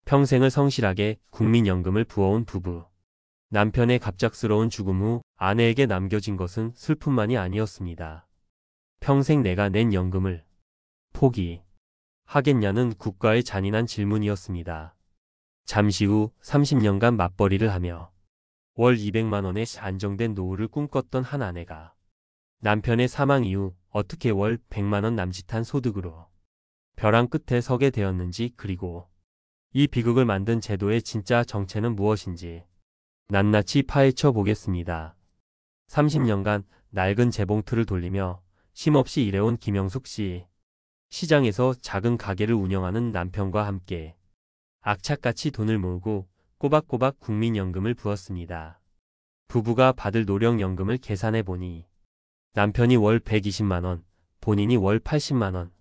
평생을 성실하게 국민연금을 부어온 부부. 남편의 갑작스러운 죽음 후 아내에게 남겨진 것은 슬픔만이 아니었습니다. 평생 내가 낸 연금을 포기하겠냐는 국가의 잔인한 질문이었습니다. 잠시 후 30년간 맞벌이를 하며 월 200만 원의 안정된 노후를 꿈꿨던 한 아내가 남편의 사망 이후 어떻게 월 100만 원 남짓한 소득으로 벼랑 끝에 서게 되었는지, 그리고 이 비극을 만든 제도의 진짜 정체는 무엇인지 낱낱이 파헤쳐 보겠습니다. 30년간 낡은 재봉틀을 돌리며 쉼없이 일해온 김영숙 씨. 시장에서 작은 가게를 운영하는 남편과 함께 악착같이 돈을 모으고 꼬박꼬박 국민연금을 부었습니다. 부부가 받을 노령연금을 계산해 보니 남편이 월 120만 원, 본인이 월 80만 원,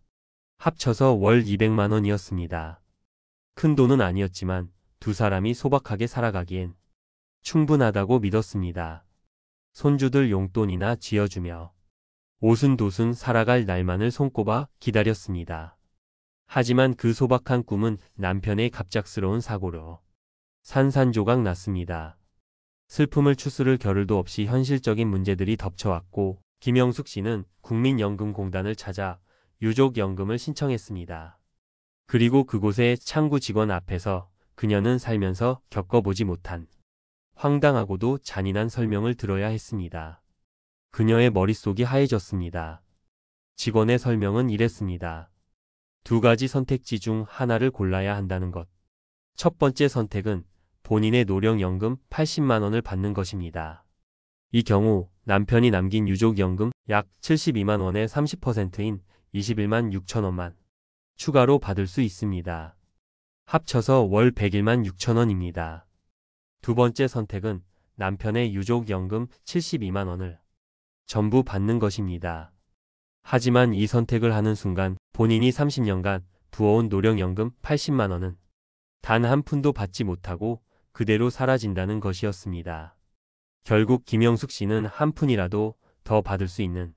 합쳐서 월 200만 원이었습니다. 큰 돈은 아니었지만 두 사람이 소박하게 살아가기엔 충분하다고 믿었습니다. 손주들 용돈이나 쥐어주며 오순도순 살아갈 날만을 손꼽아 기다렸습니다. 하지만 그 소박한 꿈은 남편의 갑작스러운 사고로 산산조각 났습니다. 슬픔을 추스를 겨를도 없이 현실적인 문제들이 덮쳐왔고, 김영숙 씨는 국민연금공단을 찾아 유족연금을 신청했습니다. 그리고 그곳의 창구 직원 앞에서 그녀는 살면서 겪어보지 못한 황당하고도 잔인한 설명을 들어야 했습니다. 그녀의 머릿속이 하얘졌습니다. 직원의 설명은 이랬습니다. 두 가지 선택지 중 하나를 골라야 한다는 것. 첫 번째 선택은 본인의 노령연금 80만 원을 받는 것입니다. 이 경우 남편이 남긴 유족연금 약 72만 원의 30%인 21만 6천 원만 추가로 받을 수 있습니다. 합쳐서 월 101만 6천 원입니다. 두 번째 선택은 남편의 유족연금 72만 원을 전부 받는 것입니다. 하지만 이 선택을 하는 순간 본인이 30년간 부어온 노령연금 80만 원은 단 한 푼도 받지 못하고 그대로 사라진다는 것이었습니다. 결국 김영숙 씨는 한 푼이라도 더 받을 수 있는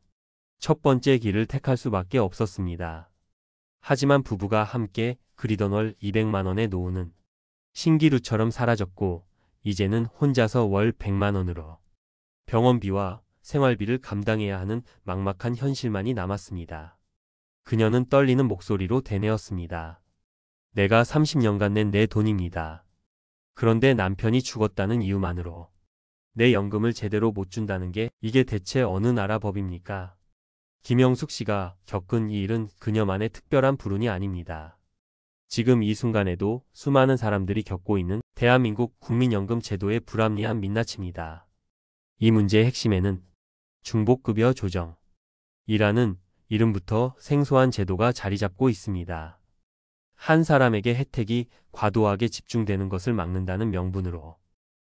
첫 번째 길을 택할 수밖에 없었습니다. 하지만 부부가 함께 그리던 월 200만 원의 노후는 신기루처럼 사라졌고, 이제는 혼자서 월 100만 원으로 병원비와 생활비를 감당해야 하는 막막한 현실만이 남았습니다. 그녀는 떨리는 목소리로 되뇌었습니다. 내가 30년간 낸 내 돈입니다. 그런데 남편이 죽었다는 이유만으로 내 연금을 제대로 못 준다는 게 이게 대체 어느 나라 법입니까? 김영숙 씨가 겪은 이 일은 그녀만의 특별한 불운이 아닙니다. 지금 이 순간에도 수많은 사람들이 겪고 있는 대한민국 국민연금 제도의 불합리한 민낯입니다. 이 문제의 핵심에는 중복급여 조정이라는 이름부터 생소한 제도가 자리 잡고 있습니다. 한 사람에게 혜택이 과도하게 집중되는 것을 막는다는 명분으로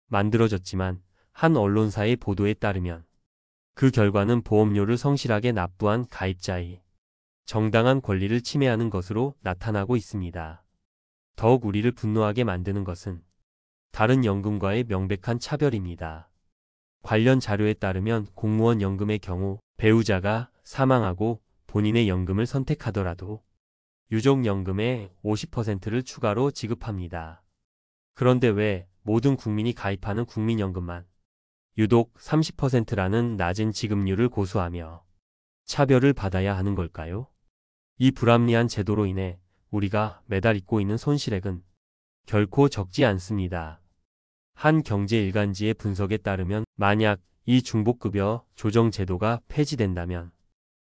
만들어졌지만, 한 언론사의 보도에 따르면 그 결과는 보험료를 성실하게 납부한 가입자의 정당한 권리를 침해하는 것으로 나타나고 있습니다. 더욱 우리를 분노하게 만드는 것은 다른 연금과의 명백한 차별입니다. 관련 자료에 따르면 공무원 연금의 경우 배우자가 사망하고 본인의 연금을 선택하더라도 유족연금의 50%를 추가로 지급합니다. 그런데 왜 모든 국민이 가입하는 국민연금만 유독 30%라는 낮은 지급률을 고수하며 차별을 받아야 하는 걸까요? 이 불합리한 제도로 인해 우리가 매달 입고 있는 손실액은 결코 적지 않습니다. 한 경제일간지의 분석에 따르면 만약 이 중복급여 조정 제도가 폐지된다면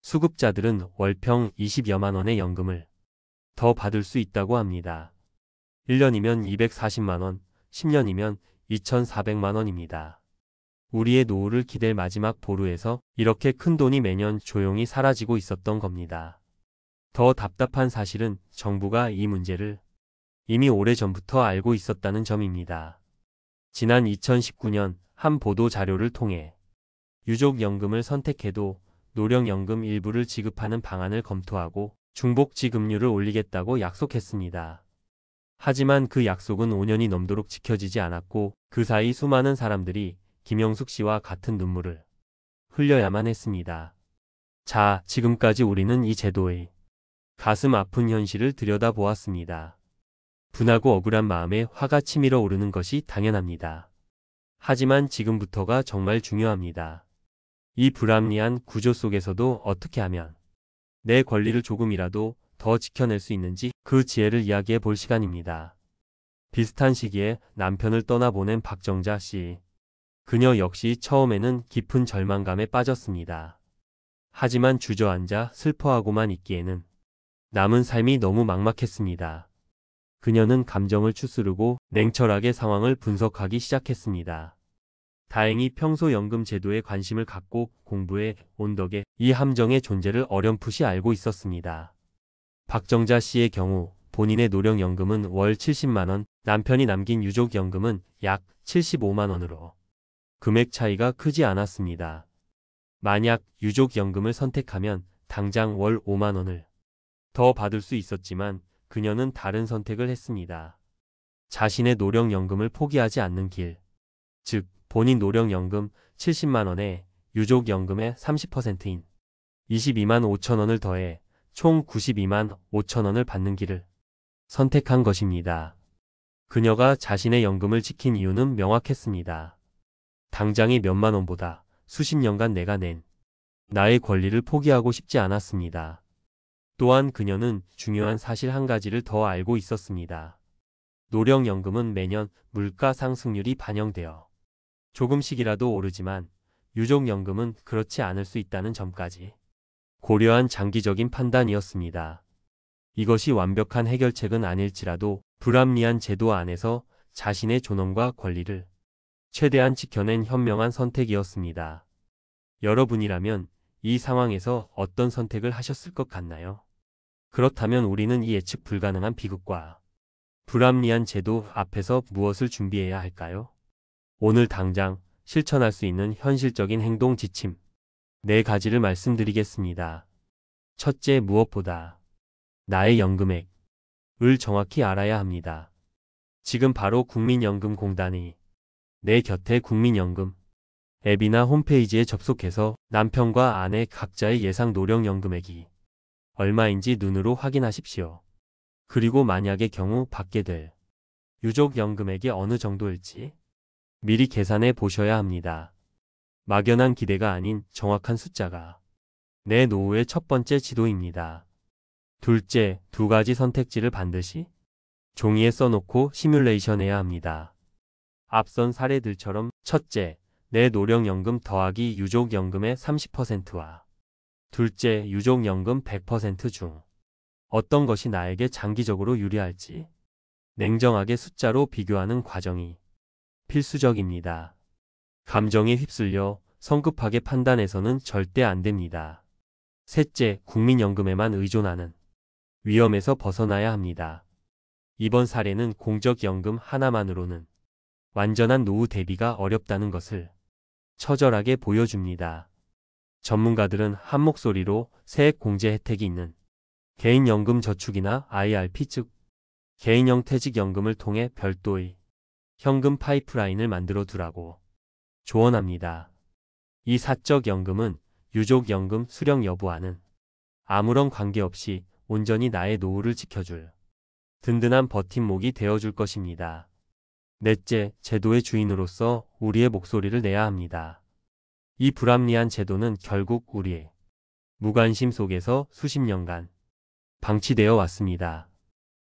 수급자들은 월평 20여만 원의 연금을 더 받을 수 있다고 합니다. 1년이면 240만 원, 10년이면 2,400만 원입니다. 우리의 노후를 기댈 마지막 보루에서 이렇게 큰 돈이 매년 조용히 사라지고 있었던 겁니다. 더 답답한 사실은 정부가 이 문제를 이미 오래전부터 알고 있었다는 점입니다. 지난 2019년 한 보도 자료를 통해 유족연금을 선택해도 노령연금 일부를 지급하는 방안을 검토하고 중복지급률을 올리겠다고 약속했습니다. 하지만 그 약속은 5년이 넘도록 지켜지지 않았고, 그 사이 수많은 사람들이 김영숙 씨와 같은 눈물을 흘려야만 했습니다. 자, 지금까지 우리는 이 제도의 가슴 아픈 현실을 들여다보았습니다. 분하고 억울한 마음에 화가 치밀어 오르는 것이 당연합니다. 하지만 지금부터가 정말 중요합니다. 이 불합리한 구조 속에서도 어떻게 하면 내 권리를 조금이라도 더 지켜낼 수 있는지 그 지혜를 이야기해 볼 시간입니다. 비슷한 시기에 남편을 떠나보낸 박정자 씨. 그녀 역시 처음에는 깊은 절망감에 빠졌습니다. 하지만 주저앉아 슬퍼하고만 있기에는 남은 삶이 너무 막막했습니다. 그녀는 감정을 추스르고 냉철하게 상황을 분석하기 시작했습니다. 다행히 평소 연금 제도에 관심을 갖고 공부해 온 덕에 이 함정의 존재를 어렴풋이 알고 있었습니다. 박정자 씨의 경우 본인의 노령연금은 월 70만 원, 남편이 남긴 유족연금은 약 75만 원으로 금액 차이가 크지 않았습니다. 만약 유족연금을 선택하면 당장 월 5만 원을 더 받을 수 있었지만 그녀는 다른 선택을 했습니다. 자신의 노령연금을 포기하지 않는 길, 즉 본인 노령연금 70만 원에 유족연금의 30%인 22만 5천 원을 더해 총 92만 5천 원을 받는 길을 선택한 것입니다. 그녀가 자신의 연금을 지킨 이유는 명확했습니다. 당장의 몇만 원보다 수십 년간 내가 낸 나의 권리를 포기하고 싶지 않았습니다. 또한 그녀는 중요한 사실 한 가지를 더 알고 있었습니다. 노령연금은 매년 물가 상승률이 반영되어 조금씩이라도 오르지만 유족연금은 그렇지 않을 수 있다는 점까지 고려한 장기적인 판단이었습니다. 이것이 완벽한 해결책은 아닐지라도 불합리한 제도 안에서 자신의 존엄과 권리를 최대한 지켜낸 현명한 선택이었습니다. 여러분이라면 이 상황에서 어떤 선택을 하셨을 것 같나요? 그렇다면 우리는 이 예측 불가능한 비극과 불합리한 제도 앞에서 무엇을 준비해야 할까요? 오늘 당장 실천할 수 있는 현실적인 행동 지침 4가지를 말씀드리겠습니다. 첫째, 무엇보다 나의 연금액을 정확히 알아야 합니다. 지금 바로 국민연금공단이 내 곁에 국민연금 앱이나 홈페이지에 접속해서 남편과 아내 각자의 예상 노령연금액이 얼마인지 눈으로 확인하십시오. 그리고 만약의 경우 받게 될 유족연금액이 어느 정도일지 미리 계산해 보셔야 합니다. 막연한 기대가 아닌 정확한 숫자가 내 노후의 첫 번째 지도입니다. 둘째, 2가지 선택지를 반드시 종이에 써놓고 시뮬레이션해야 합니다. 앞선 사례들처럼 첫째, 내 노령연금 더하기 유족연금의 30%와 둘째, 유족연금 100% 중 어떤 것이 나에게 장기적으로 유리할지 냉정하게 숫자로 비교하는 과정이 필수적입니다. 감정에 휩쓸려 성급하게 판단해서는 절대 안 됩니다. 셋째, 국민연금에만 의존하는 위험에서 벗어나야 합니다. 이번 사례는 공적연금 하나만으로는 완전한 노후 대비가 어렵다는 것을 처절하게 보여줍니다. 전문가들은 한 목소리로 세액 공제 혜택이 있는 개인연금 저축이나 IRP 즉 개인형 퇴직연금을 통해 별도의 현금 파이프라인을 만들어 두라고 조언합니다. 이 사적연금은 유족연금 수령 여부와는 아무런 관계없이 온전히 나의 노후를 지켜줄 든든한 버팀목이 되어줄 것입니다. 넷째, 제도의 주인으로서 우리의 목소리를 내야 합니다. 이 불합리한 제도는 결국 우리의 무관심 속에서 수십 년간 방치되어 왔습니다.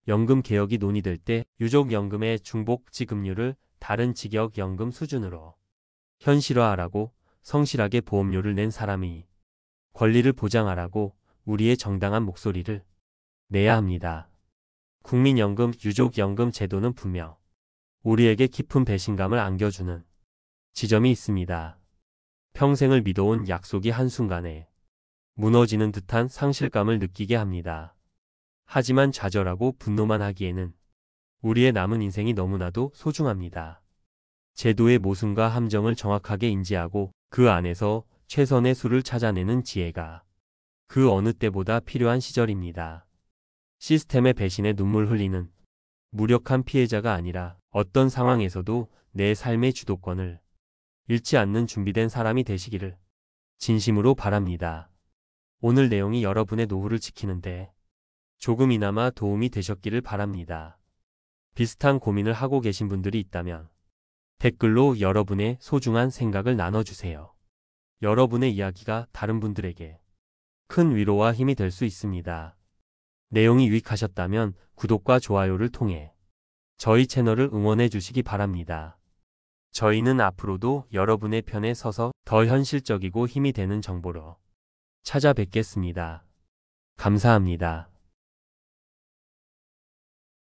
연금 개혁이 논의될 때 유족연금의 중복 지급률을 다른 직역연금 수준으로 현실화하라고 성실하게 보험료를 낸 사람이 권리를 보장하라고 우리의 정당한 목소리를 내야 합니다. 국민연금, 유족연금 제도는 분명 우리에게 깊은 배신감을 안겨주는 지점이 있습니다. 평생을 믿어온 약속이 한순간에 무너지는 듯한 상실감을 느끼게 합니다. 하지만 좌절하고 분노만 하기에는 우리의 남은 인생이 너무나도 소중합니다. 제도의 모순과 함정을 정확하게 인지하고 그 안에서 최선의 수를 찾아내는 지혜가 그 어느 때보다 필요한 시절입니다. 시스템의 배신에 눈물 흘리는 무력한 피해자가 아니라 어떤 상황에서도 내 삶의 주도권을 잃지 않는 준비된 사람이 되시기를 진심으로 바랍니다. 오늘 내용이 여러분의 노후를 지키는데 조금이나마 도움이 되셨기를 바랍니다. 비슷한 고민을 하고 계신 분들이 있다면 댓글로 여러분의 소중한 생각을 나눠주세요. 여러분의 이야기가 다른 분들에게 큰 위로와 힘이 될 수 있습니다. 내용이 유익하셨다면 구독과 좋아요를 통해 저희 채널을 응원해 주시기 바랍니다. 저희는 앞으로도 여러분의 편에 서서 더 현실적이고 힘이 되는 정보로 찾아뵙겠습니다. 감사합니다.